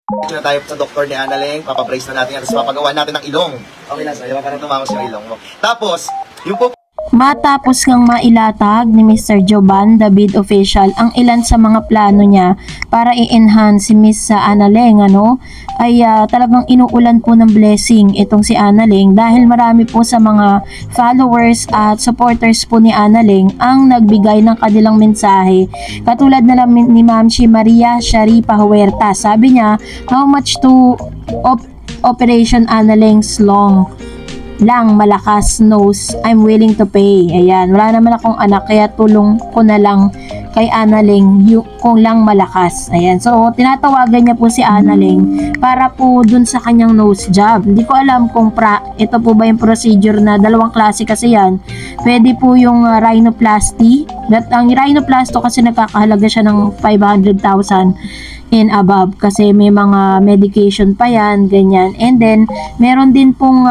Dito na tayo sa doktor ni Annalyn, papabrace na natin yan, tapos papagawa natin ng ilong. Okay na sa'yo, para tumamos yung ilong mo. Tapos, yung po Matapos ngang mailatag ni Mr. Joban David Official ang ilan sa mga plano niya para i-enhance si Miss Annalyn, ay talagang inuulan po ng blessing itong si Annalyn dahil marami po sa mga followers at supporters po ni Annalyn ang nagbigay ng kanilang mensahe. Katulad na lang ni Ma'am Maria Sharipa Huerta. Sabi niya, how much to Operation Annalyn's long? Lang malakas knows I'm willing to pay. Ayan, wala naman akong anak kaya tulong ko na lang kay Annalyn kung lang malakas. Ayan, so tinatawagan niya po si Annalyn para po dun sa kanyang nose job. Hindi ko alam kung ito po ba yung procedure na dalawang klase kasi yan. Pwede po yung rhinoplasty. Ang rhinoplasty kasi nagkakahalaga siya ng 500,000 and above kasi may mga medication pa yan, ganyan. And then meron din pong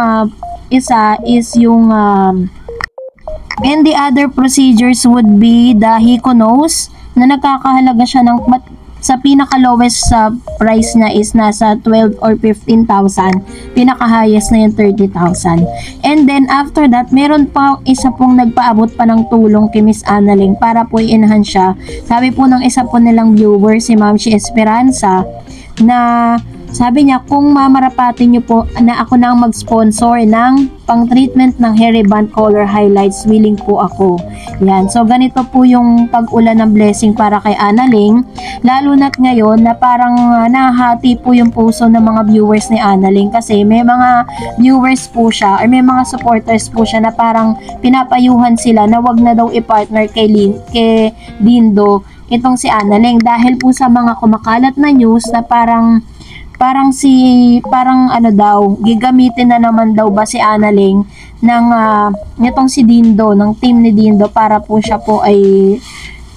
isa is yung and the other procedures would be the Hiko nose na nagkakahalaga siya ng sa pinaka-lowest price niya is nasa 12 or 15,000. Pinaka-highest na yung 30,000. And then after that, meron pa isa pong nagpaabot pa ng tulong kay Miss Annalyn para po i-enhance siya. Sabi po ng isa po nilang viewer, si Ma'am Esperanza, na sabi niya, kung mamarapatin niyo po na ako na ang mag-sponsor ng pang-treatment ng hair reband color highlights, willing po ako. Yan. So, ganito po yung pag-ulan ng blessing para kay Annalyn. Lalo na't ngayon na parang nahati po yung puso ng mga viewers ni Annalyn kasi may mga viewers po siya or may mga supporters po siya na parang pinapayuhan sila na wag na daw i-partner kay Dindo itong si Annalyn dahil po sa mga kumakalat na news na parang gigamitin na naman daw ba si Annalyn ng nitong si Dindo, ng team ni Dindo para po siya po ay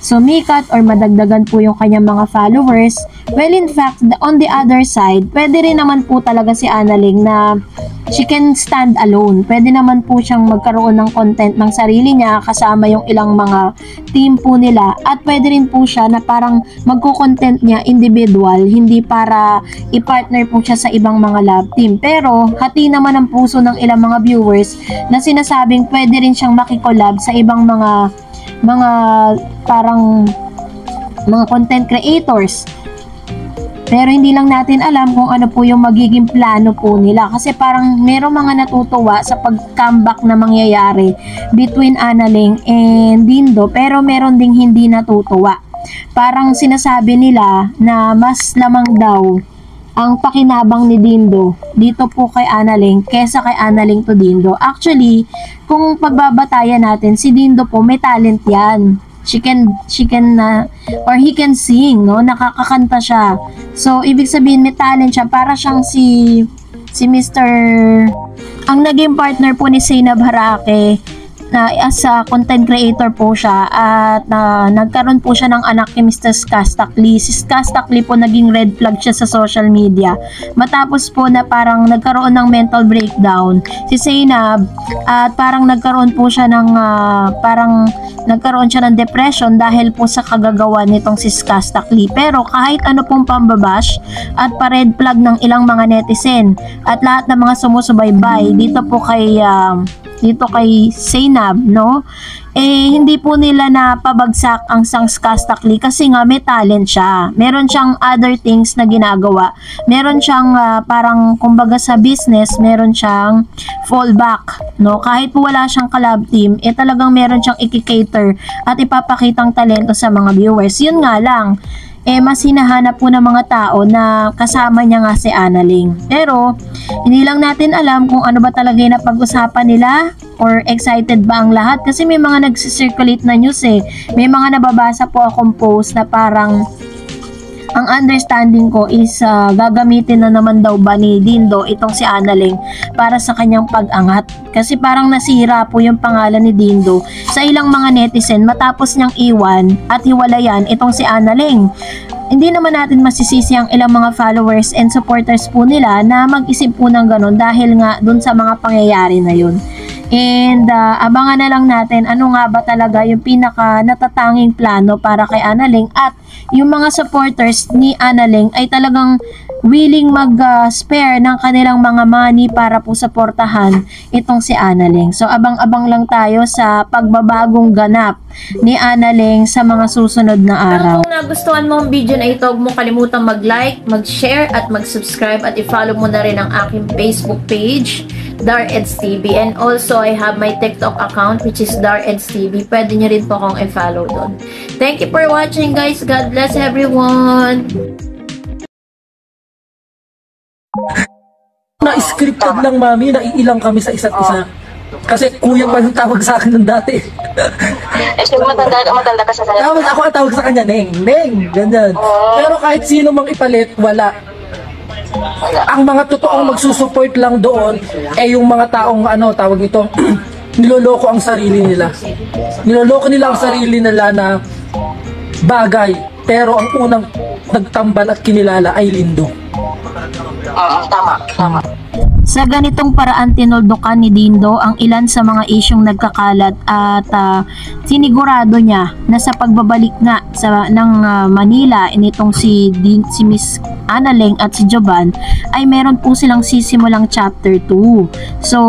sumikat or madagdagan po yung kanyang mga followers. Well, in fact, on the other side, pwede rin naman po talaga si Annalyn na she can stand alone. Pwede naman po siyang magkaroon ng content ng sarili niya kasama yung ilang mga team po nila at pwede rin po siya na parang magko-content niya individual, hindi para i-partner po siya sa ibang mga love team. Pero hati naman ang puso ng ilang mga viewers na sinasabing pwede rin siyang makikolab sa ibang mga parang mga content creators. Pero hindi lang natin alam kung ano po yung magiging plano po nila kasi parang merong mga natutuwa sa pag-comeback na mangyayari between Annalyn and Dindo pero meron ding hindi natutuwa. Parang sinasabi nila na mas lamang daw ang pakinabang ni Dindo dito po kay Annalyn kesa kay Annalyn to Dindo. Actually, kung pagbabatayan natin, si Dindo po may talent yan. She can or he can sing, nakakakanta siya. So, ibig sabihin may talent siya. Para siyang si Mr. Ang naging partner po ni Zainab Harake na as a content creator po siya at nagkaroon po siya ng anak ni Mr. Skastakli. Si Skastakli po naging red flag siya sa social media. Matapos po na parang nagkaroon ng mental breakdown si Zainab at parang nagkaroon po siya ng nagkaroon siya ng depression dahil po sa kagagawa nitong si Skastakli. Pero kahit ano pong pambabash at pa-red flag ng ilang mga netizen at lahat ng mga sumusubaybay dito kay Zainab, hindi po nila napabagsak ang Skastakli kasi nga may talent siya. Meron siyang other things na ginagawa. Meron siyang parang kumbaga sa business, meron siyang fallback, Kahit po wala siyang collab team, talagang meron siyang i-cater at ipapakitang talento sa mga viewers. Yun nga lang, mas hinahanap po ng mga tao na kasama niya nga si Annalyn. Pero, hindi lang natin alam kung ano ba talaga yung napag-usapan nila or excited ba ang lahat. Kasi may mga nagsisirculate na news May mga nababasa po akong post na parang ang understanding ko is gagamitin na naman daw ba ni Dindo itong si Annalyn para sa kanyang pag-angat. Kasi parang nasira po yung pangalan ni Dindo sa ilang mga netizen matapos niyang iwan at hiwalayan itong si Annalyn. Hindi naman natin masisisi ang ilang mga followers and supporters po nila na mag-isip po ng ganun dahil nga dun sa mga pangyayari na yun. And abangan na lang natin ano nga ba talaga yung pinaka natatanging plano para kay Annalyn at yung mga supporters ni Annalyn ay talagang willing mag-spare ng kanilang mga money para po suportahan itong si Annalyn. So abang-abang lang tayo sa pagbabagong ganap ni Annalyn sa mga susunod na araw. Kung nagustuhan mo ang video na ito, huwag mo kalimutang mag-like, mag-share at mag-subscribe at i-follow mo na rin ang aking Facebook page, Dareds TV. And also, I have my TikTok account which is Dareds TV. Pwede nyo rin po akong i-follow doon. Thank you for watching, guys. God bless everyone! Na-scripted lang, mami, naiilang kami sa isa't isa. Kasi kuya pa yung tawag sa akin ng dati. Eh, sure, matanda ka sa kanya. Tapos ako ang tawag sa kanya, Neng, ganyan. Pero kahit sino mang ipalit, wala. Ang mga totoong magsusupport lang doon, eh yung mga taong, tawag ito, niloloko ang sarili nila. Niloloko nila ang sarili nila na bagay. Pero ang unang nagtambal at kinilala ay Lindo. Tama. Sa ganitong paraan tinuldukan ni Dindo ang ilan sa mga isyong nagkakalat at sinigurado niya na sa pagbabalik nga ng Manila nitong si Miss Annalyn at si Jovan ay meron po silang sisimulang chapter 2. So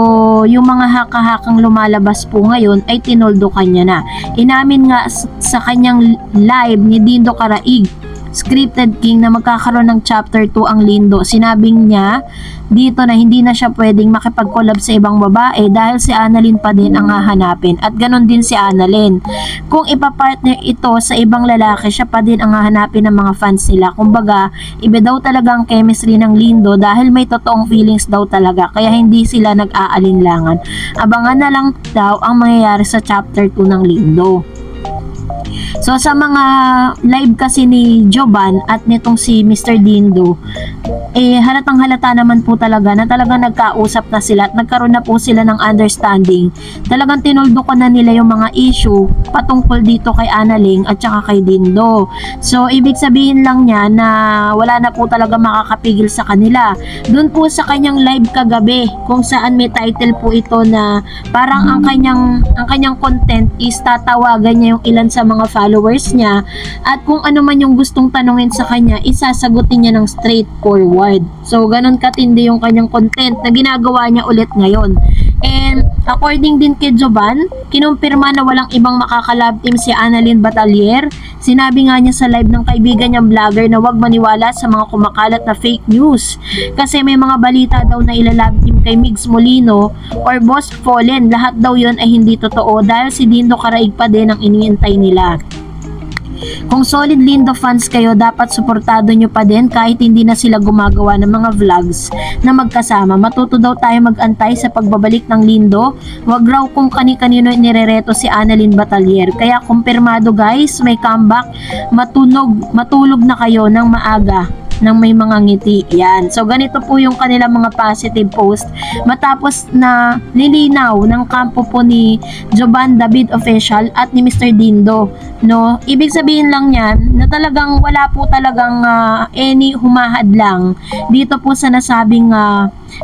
yung mga haka-hakang lumalabas po ngayon ay tinuldukan niya na. Inamin nga sa kanyang live ni Dindo Caraig, Scripted King, na magkakaroon ng chapter 2 ang Lindo. Sinabing niya dito na hindi na siya pwedeng makipag-collab sa ibang babae dahil si Annalyn pa din ang hahanapin. At ganon din si Annalyn. Kung ipapartner ito sa ibang lalaki, siya pa din ang hahanapin ng mga fans nila. Kumbaga, iba daw talaga ang chemistry ng Lindo dahil may totoong feelings daw talaga. Kaya hindi sila nag-aalinlangan. Abangan na lang daw ang mangyayari sa chapter 2 ng Lindo. So sa mga live kasi ni Jovan at nitong si Mr. Dindo, halatang halata naman po talaga na talagang nagkausap na sila at nagkaroon na po sila ng understanding. Talagang tinuldukan na nila yung mga issue patungkol dito kay Annalyn at saka kay Dindo. So ibig sabihin lang niya na wala na po talaga makakapigil sa kanila. Doon po sa kanyang live kagabi kung saan may title po ito na parang ang kanyang content is tatawagan niya yung ilan sa mga followers niya at kung ano man yung gustong tanungin sa kanya, isasagutin niya ng straightforward. So, ganun katindi yung kanyang content na ginagawa niya ulit ngayon. And according din kay Jovan, kinumpirma na walang ibang makakalab team si Annalyn Batalier. Sinabi nga niya sa live ng kaibigan niyang vlogger na huwag maniwala sa mga kumakalat na fake news. Kasi may mga balita daw na ilalab team kay Migs Molino or Boss Fallen. Lahat daw yon ay hindi totoo dahil si Dindo Caraig pa din ang iniintay nila. Kung solid Lindo fans kayo, dapat suportado nyo pa din kahit hindi na sila gumagawa ng mga vlogs na magkasama. Matuto daw tayo mag-antay sa pagbabalik ng Lindo. Wag raw kung kani-kanino nirereto si Annalyn Batalier. Kaya kumpirmado guys, may comeback. Matulog na kayo ng maaga ng may mga ngiti. Yan. So, ganito po yung kanilang mga positive post. Matapos na lilinaw ng kampo po ni Jovan David Official at ni Mr. Dindo. No? Ibig sabihin lang yan na talagang wala po talagang any humahad lang dito po sa nasabing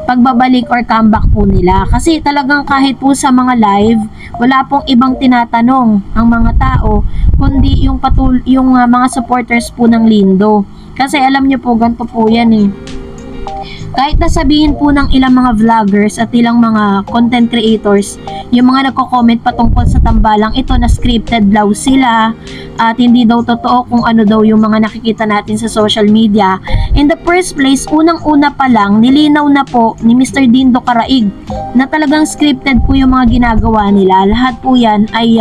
pagbabalik or comeback po nila. Kasi talagang kahit po sa mga live, wala pong ibang tinatanong ang mga tao, kundi yung mga supporters po ng Lindo. Kasi alam niyo po, ganito po yan eh. Kahit nasabihin po ng ilang mga vloggers at ilang mga content creators, yung mga nagko-comment patungkol sa tambalang ito na scripted daw sila at hindi daw totoo kung ano daw yung mga nakikita natin sa social media. In the first place, unang-una pa lang, nilinaw na po ni Mr. Dindo Caraig na talagang scripted po yung mga ginagawa nila. Lahat po yan ay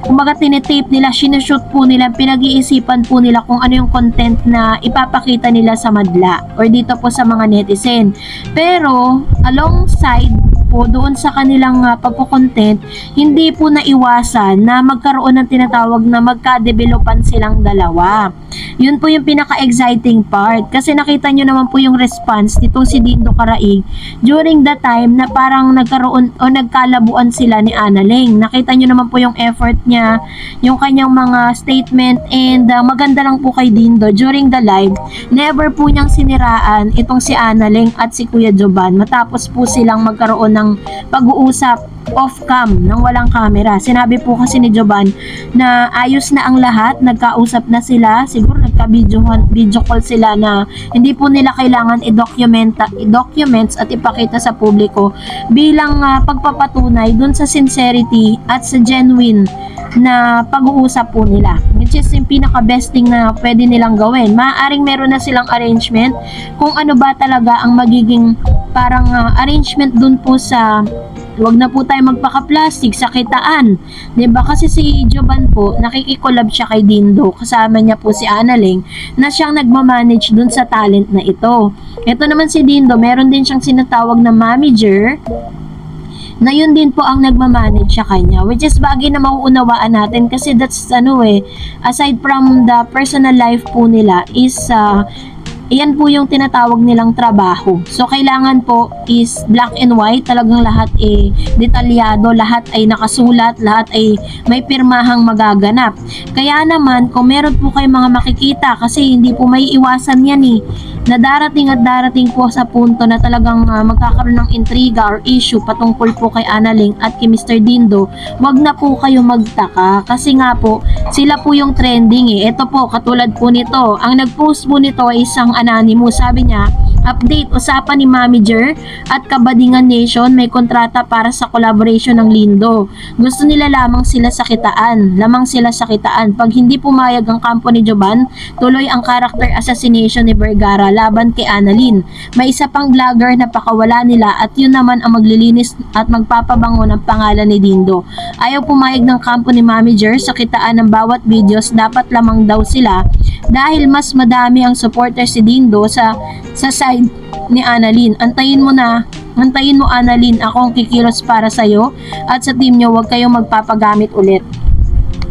kumbaga tinitape nila, sinushoot po nila, pinag-iisipan po nila kung ano yung content na ipapakita nila sa madla or dito po sa mga netizen. Pero alongside po doon sa kanilang pagko-content, hindi po naiwasan na magkaroon ng tinatawag na magka-developan silang dalawa. Yun po yung pinaka-exciting part kasi nakita nyo naman po yung response nitong si Dindo Caraig during the time na parang nagkaroon o nagkalabuan sila ni Annalyn. Nakita nyo naman po yung effort niya, yung kanyang mga statement, and maganda lang po kay Dindo during the live. Never po niyang siniraan itong si Annalyn at si Kuya Jovan matapos po silang magkaroon ng pag-uusap off-cam nang walang camera. Sinabi po kasi ni Jovan na ayos na ang lahat, nagkausap na sila, siguro video call sila na hindi po nila kailangan i-documents at ipakita sa publiko bilang pagpapatunay dun sa sincerity at sa genuine na pag-uusap po nila, which is yung pinaka-best thing na pwede nilang gawin. Maaaring meron na silang arrangement kung ano ba talaga ang magiging parang arrangement dun po sa wag na po tayo magpaka-plastic sa kitaan. 'Di ba? Kasi si Joban po, nakikikolab siya kay Dindo. Kasama niya po si Analing na siyang nagmamanage dun sa talent na ito. Ito naman si Dindo, meron din siyang sinatawag na manager na yun din po ang nagmamanage sa kanya, which is bagay na mauunawaan natin kasi that's aside from the personal life po nila is iyan po yung tinatawag nilang trabaho. So, kailangan po is black and white. Talagang lahat detalyado, lahat ay nakasulat, lahat ay may pirmahang magaganap. Kaya naman, kung meron po kayong mga makikita, kasi hindi po may iwasan yan na darating at darating po sa punto na talagang magkakaroon ng intriga or issue patungkol po kay Analing at kay Mr. Dindo, wag na po kayo magtaka. Kasi nga po, sila po yung trending Ito po, katulad po nito. Ang nag-post po nito ay isang anonymous. Sabi niya, update, usapan ni Manager at Kabadingan Nation, may kontrata para sa collaboration ng Lindo. Gusto nila lamang sila sa kitaan. Pag hindi pumayag ang kampo ni Joban, tuloy ang character assassination ni Vergara laban kay Annalyn. May isa pang vlogger na pakawala nila at yun naman ang maglilinis at magpapabango ng pangalan ni Dindo. Ayaw pumayag ng kampo ni Manager sa kitaan ng bawat videos, dapat lamang daw sila dahil mas madami ang supporter si Dindo sa side ni Annalyn. Antayin mo Annalyn, ako ang kikilos para sa'yo at sa team nyo, huwag kayong magpapagamit ulit.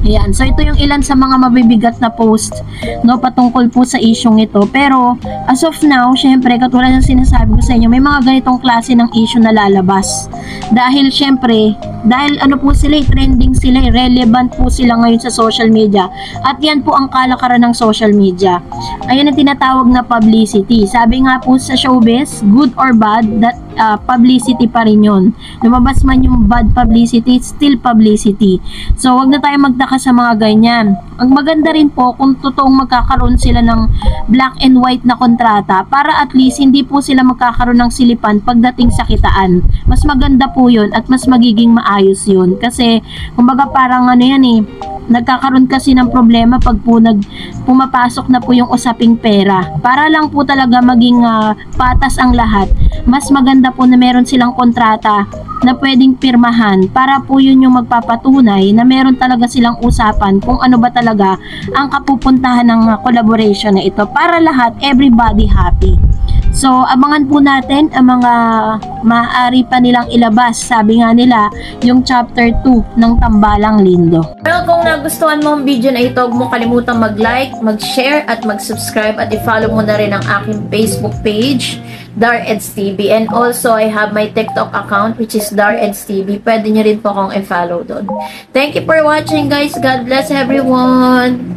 Ayan. So, ito yung ilan sa mga mabibigat na post patungkol po sa isyong ito. Pero, as of now, syempre, katulad ng sinasabi ko sa inyo, may mga ganitong klase ng issue na lalabas. Dahil, syempre, ano po sila, trending sila, relevant po sila ngayon sa social media. At yan po ang kalakaran ng social media. Ayan ang tinatawag na publicity. Sabi nga po sa showbiz, good or bad, that publicity pa rin yun. Lumabas man yung bad publicity, still publicity. So, wag na tayo magtaka sa mga ganyan. Ang maganda rin po kung totoong magkakaroon sila ng black and white na kontrata para at least hindi po sila magkakaroon ng silipan pagdating sa kitaan. Mas maganda po yun at mas magiging maayos yun. Kasi, kumbaga parang nagkakaroon kasi ng problema pag po pumapasok na po yung usaping pera. Para lang po talaga maging patas ang lahat, mas maganda po na meron silang kontrata na pwedeng pirmahan para po yun yung magpapatunay na meron talaga silang usapan kung ano ba talaga ang kapupuntahan ng collaboration na ito para lahat, everybody happy. So, abangan po natin ang mga maaari pa nilang ilabas. Sabi nga nila, yung chapter 2 ng Tambalang Lindo. Well, kung nagustuhan mo ang video na ito, huwag mo kalimutang mag-like, mag-share, at mag-subscribe. At i-follow mo na rin ang aking Facebook page, DarEdsTV. And also, I have my TikTok account, which is DarEdsTV. Pwede nyo rin po akong i-follow doon. Thank you for watching, guys. God bless everyone!